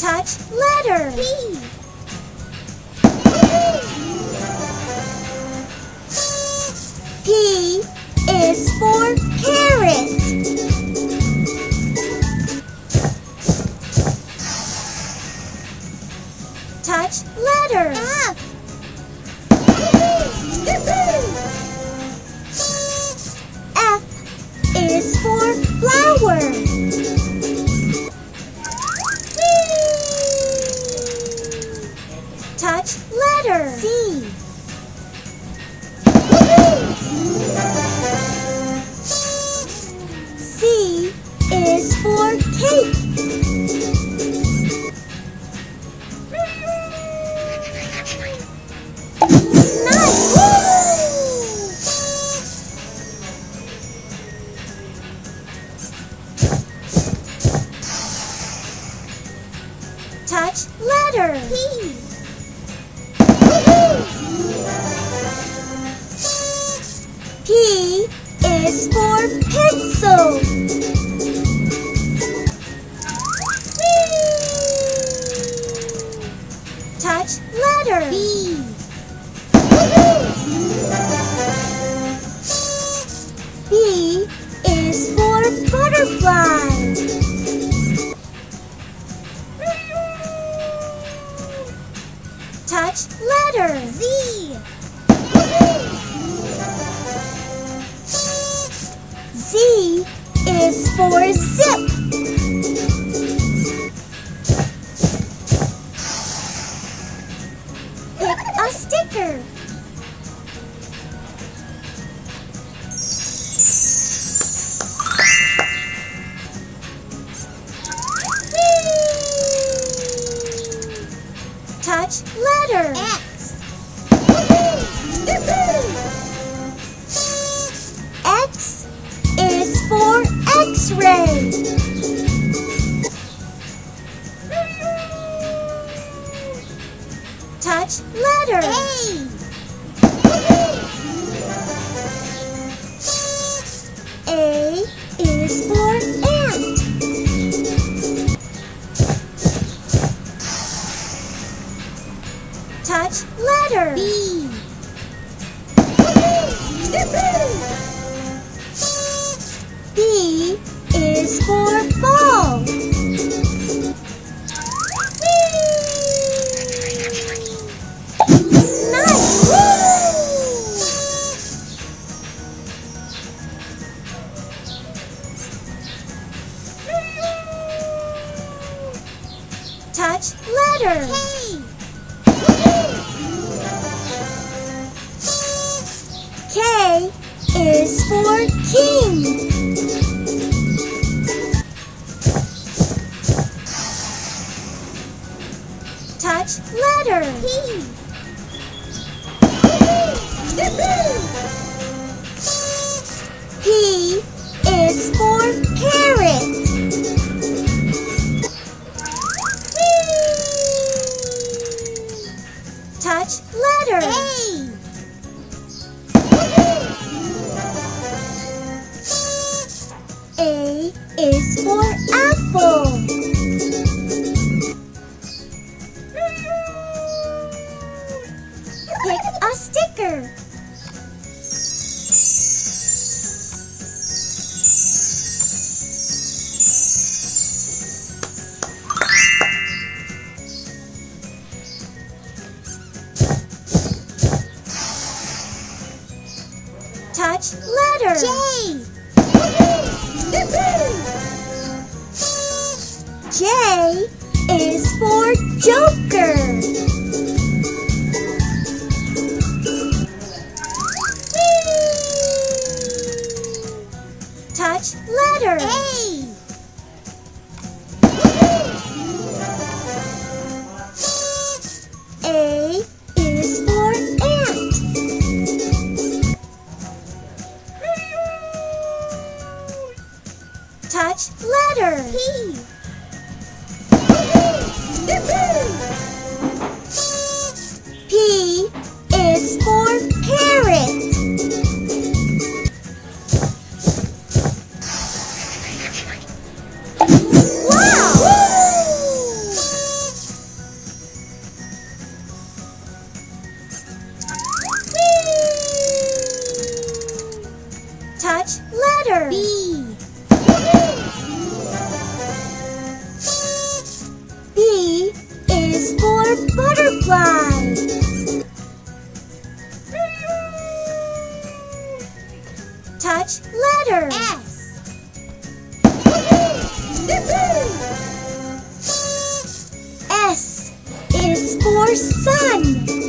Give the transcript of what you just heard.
Touch letter. P. P is for parrot. Touch letter. F. F is for flower. Touch letter. C. C is for cake. Touch letter. P. P is for pencil. Touch letter. B. B is for butterfly. Touch letter. Z. Z is for zip. Pick a sticker. Touch letter. X. X is for X-ray. Touch letter. A. A is for ant. Touch letter. B. B is for ball. Touch letter. K. K is for king. Touch letter. P. P is for parrot. Touch letter. A. A is for apple. Pick a sticker. Touch letter. J. J is for joker. Touch letter. A. A is for ant. Touch letter. P. butterfly. Touch letter. S. S is for sun.